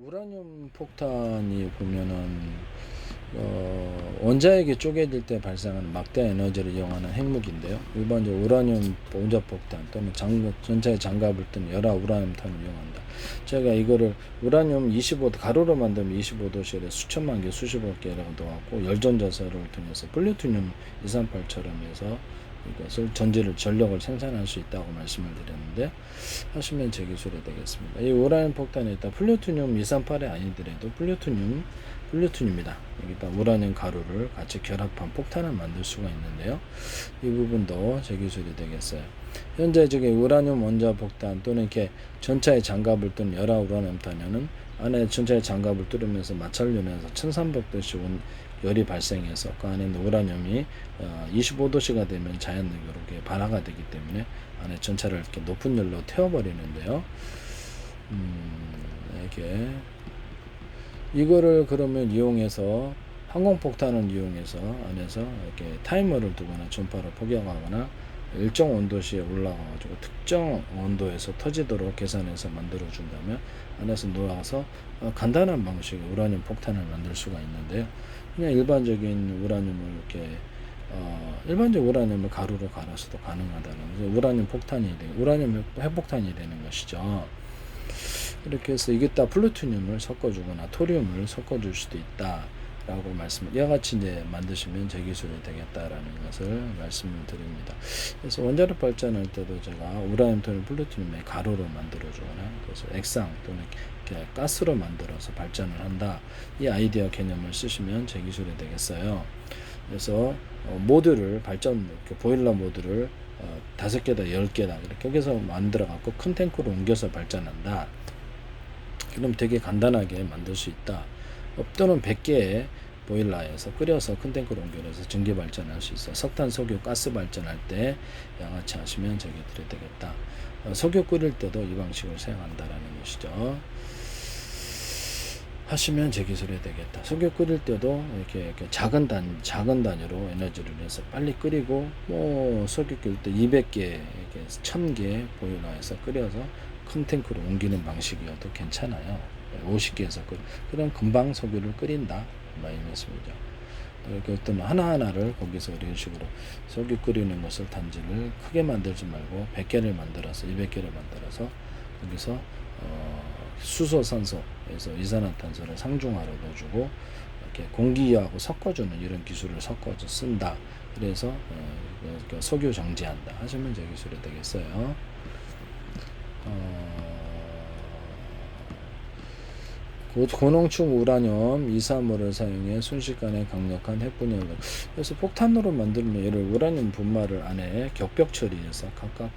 우라늄 폭탄이 보면은 원자핵이 쪼개질 때 발생하는 막대 에너지를 이용하는 핵무기인데요. 일반적으로 우라늄 원자폭탄 또는 전차의 장갑을 뜬 열화 우라늄탄을 이용한다. 제가 이거를 우라늄 25도 가루로 만들면 25도실에 수천만 개, 수십억 개라고 나왔고 열전자설을 통해서 플루토늄 238처럼 해서 이것을 전력을 생산할 수 있다고 말씀을 드렸는데 하시면 제 기술이 되겠습니다. 이 우라늄 폭탄에 있다 플루토늄 238이 아니더라도 플루토늄이다. 여기다 우라늄 가루를 같이 결합한 폭탄을 만들 수가 있는데요. 이 부분도 제 기술이 되겠어요. 현재 지금 우라늄 원자 폭탄 또는 이렇게 전차의 장갑을 뜬 열화 우라늄탄에는 안에 전차의 장갑을 뚫으면서 마찰되면서 1300도씨 열이 발생해서 그 안에 있는 우라늄이 25도씨가 되면 자연적으로 이렇게 발화가 되기 때문에 안에 전차를 이렇게 높은 열로 태워버리는데요. 이렇게 이거를 그러면 이용해서 항공폭탄을 이용해서 안에서 이렇게 타이머를 두거나 전파를 포격하거나 일정 온도시에 올라가가지고 특정 온도에서 터지도록 계산해서 만들어 준다면 안에서 녹아서 간단한 방식의 우라늄 폭탄을 만들 수가 있는데요. 그냥 일반적인 우라늄을 이렇게 일반적 우라늄을 가루로 갈아서도 가능하다는 거죠. 우라늄 폭탄이 우라늄 핵폭탄이 되는 것이죠. 이렇게 해서 이게다 플루토늄을 섞어주거나 토륨을 섞어줄 수도 있다라고 이와 같이 이제 만드시면 제 기술이 되겠다라는 것을 말씀을 드립니다. 그래서 원자력 발전할 때도 제가 우라늄 토륨 플루토늄의 가루로 만들어주거나 그래서 액상 또는 이렇게 가스로 만들어서 발전을 한다. 이 아이디어 개념을 쓰시면 제 기술이 되겠어요. 그래서 모듈을 보일러 모듈을 5개다 10개다 이렇게 여기서 만들어 갖고 큰 탱크로 옮겨서 발전한다. 그럼 되게 간단하게 만들 수 있다. 또는 100개의 보일러에서 끓여서 큰 탱크로 옮겨서 전기 발전할 수 있어. 석탄, 석유, 가스 발전할 때 양아치 하시면 저기들이 되겠다. 석유 끓일 때도 이 방식을 사용한다라는 것이죠. 하시면 제 기술이 되겠다. 석유 끓일 때도 이렇게 작은 단위로 에너지를 내서 빨리 끓이고 석유 끓일 때 200개, 1000개 보일러에서 끓여서 큰 탱크로 옮기는 방식이어도 괜찮아요. 50개에서 그럼 금방 석유를 끓인다. 이 말씀이죠. 이렇게 어떤 하나하나를 거기서 이런 식으로 석유 끓이는 것을 단지를 크게 만들지 말고 100개를 만들어서 200개를 만들어서 거기서 수소, 산소에서 이산화탄소를 상중하로 넣어주고 이렇게 공기하고 섞어주는 이런 기술을 섞어서 쓴다. 그래서 석유 정지한다. 하시면 제 기술이 되겠어요. 고농축 우라늄 235를 사용해 순식간에 강력한 핵분열을 그래서 폭탄으로 만들면 얘를 우라늄 분말을 안에 격벽 처리해서 각각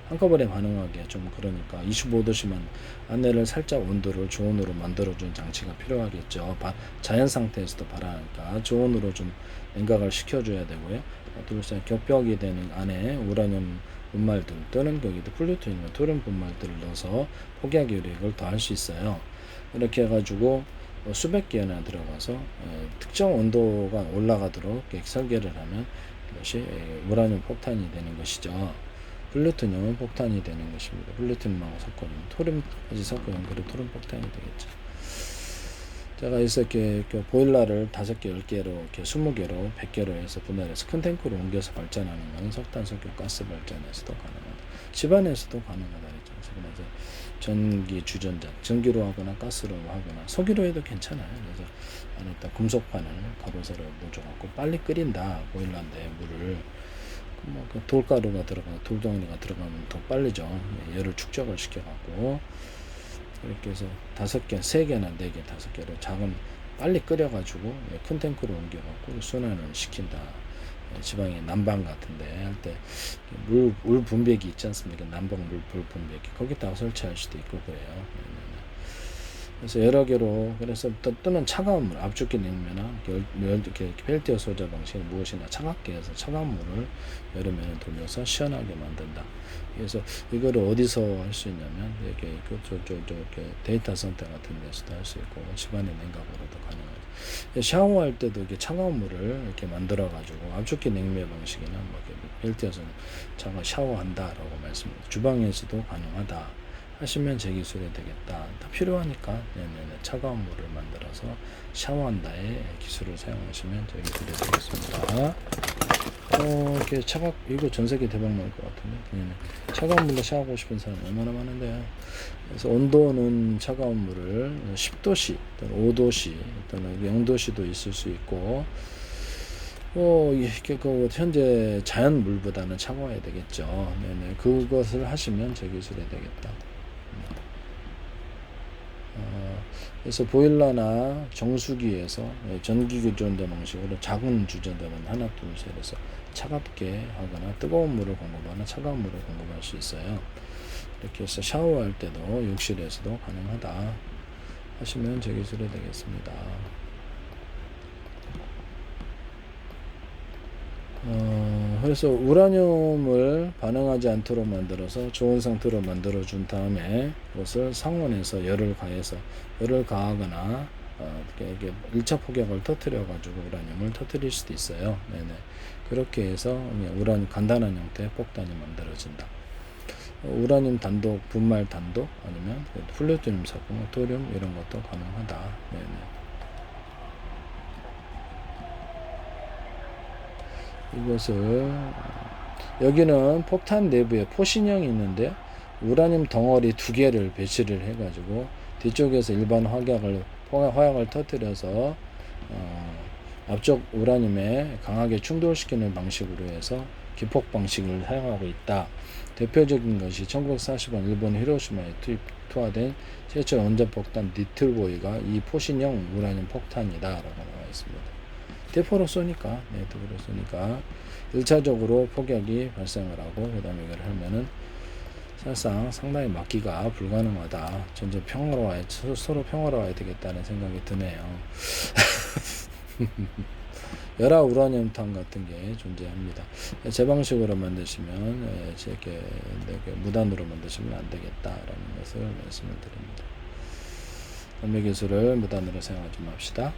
한꺼번에 반응하게 좀 그러니까 25도씨만 안에를 살짝 온도를 저온으로 만들어준 장치가 필요하겠죠. 자연 상태에서도 발화하니까 저온으로 좀 냉각을 시켜줘야 되고요. 둘째 격벽이 되는 안에 우라늄 분말들 또는 거기도 플루토늄, 토륨 분말들을 넣어서 폭약 요력을 더할 수 있어요. 이렇게 해가지고 수백 개나 들어가서 특정 온도가 올라가도록 설계를 하면 이것이 우라늄 폭탄이 되는 것이죠. 플루토늄은 폭탄이 되는 것입니다. 플루토늄하고 섞어주면 토륨까지 섞으면 그래 토륨 폭탄이 되겠죠. 제가 이렇게 보일러를 5개, 10개로, 이렇게 20개로, 100개로 해서 분할해서 큰 탱크로 옮겨서 발전하는 건 석탄, 석유, 가스 발전에서도 가능하다. 집안에서도 가능하다. 그래서 전기 주전자, 전기로 하거나 가스로 하거나 석유로 해도 괜찮아요. 그래서 안에다 금속판을 가로세로 넣어줘갖고 빨리 끓인다. 보일러인데 물을 돌가루가 돌덩이가 들어가면 더 빨리죠. 열을 축적을 시켜갖고 이렇게 해서 5개, 3개나 4개, 5개로 빨리 끓여가지고 큰 탱크로 옮겨갖고 순환을 시킨다. 지방의 난방 같은데 할 때 물 분배기 있지 않습니까? 난방 물 분배기 거기다가 설치할 수도 있고 그래요. 그래서 여러 개로 그래서 또는 차가운 물 압축기 냉면이나 이렇게 펠티어 소자 방식은 무엇이나 차갑게 해서 차가운 물을 여름에는 돌려서 시원하게 만든다. 그래서 이거를 어디서 할 수 있냐면 이렇게 데이터 센터 같은 데서도 할 수 있고 집안의 냉각으로도 가능하죠. 샤워할 때도 이렇게 차가운 물을 이렇게 만들어 가지고 압축기 냉매 방식이나 펠티어서 샤워한다라고 말씀드립니다. 주방에서도 가능하다. 하시면 제 기술이 되겠다. 다 필요하니까 네네네. 차가운 물을 만들어서 샤워한 다에 기술을 사용하시면 제 기술이 되겠습니다. 이렇게 이거 전 세계 대박 날 것 같은데. 네네. 차가운 물로 샤워하고 싶은 사람 얼마나 많은데요. 그래서 온도는 차가운 물을 10도씨 또는 5도씨 또는 0도씨도 있을 수 있고, 이렇게 현재 자연 물보다는 차가워야 되겠죠. 네네. 그것을 하시면 제 기술이 되겠다. 그래서 보일러나 정수기에서 전기 주전자 방식으로 작은 주전자는 하나 둘셋 해서 차갑게 하거나 뜨거운 물을 공급하거나 차가운 물을 공급할 수 있어요. 이렇게 해서 샤워할 때도 욕실에서도 가능하다 하시면 제 기술이 되겠습니다. 그래서 우라늄을 반응하지 않도록 만들어서 좋은 상태로 만들어 준 다음에 그것을 상온에서 열을 가하거나 이렇게 1차 폭약을 터뜨려 가지고 우라늄을 터뜨릴 수도 있어요. 네네. 그렇게 해서 우라늄 간단한 형태의 폭탄이 만들어진다. 우라늄 단독, 분말 단독, 아니면 플루토늄 섞은 토륨 이런 것도 가능하다. 네네. 이것을 여기는 폭탄 내부에 포신형이 있는데 우라늄 덩어리 2개를 배치를 해가지고 뒤쪽에서 일반 화약을 터뜨려서 앞쪽 우라늄에 강하게 충돌시키는 방식으로 해서 기폭 방식을 사용하고 있다. 대표적인 것이 1940년 일본 히로시마에 투하된 최초 원자폭탄 리틀보이가 이 포신형 우라늄 폭탄이다 라고 나와 있습니다. 대포로 쏘니까, 대포로 쏘니까 1차적으로 폭약이 발생을 하고 그 다음에 이걸 하면은 사실상 상당히 막기가 불가능하다. 전쟁 서로 평화로워야 되겠다는 생각이 드네요. 열화 우라늄탄 같은 게 존재합니다. 제 방식으로 만드시면 이렇게 무단으로 만드시면 안 되겠다라는 것을 말씀을 드립니다. 담배 기술을 무단으로 사용하지 맙시다.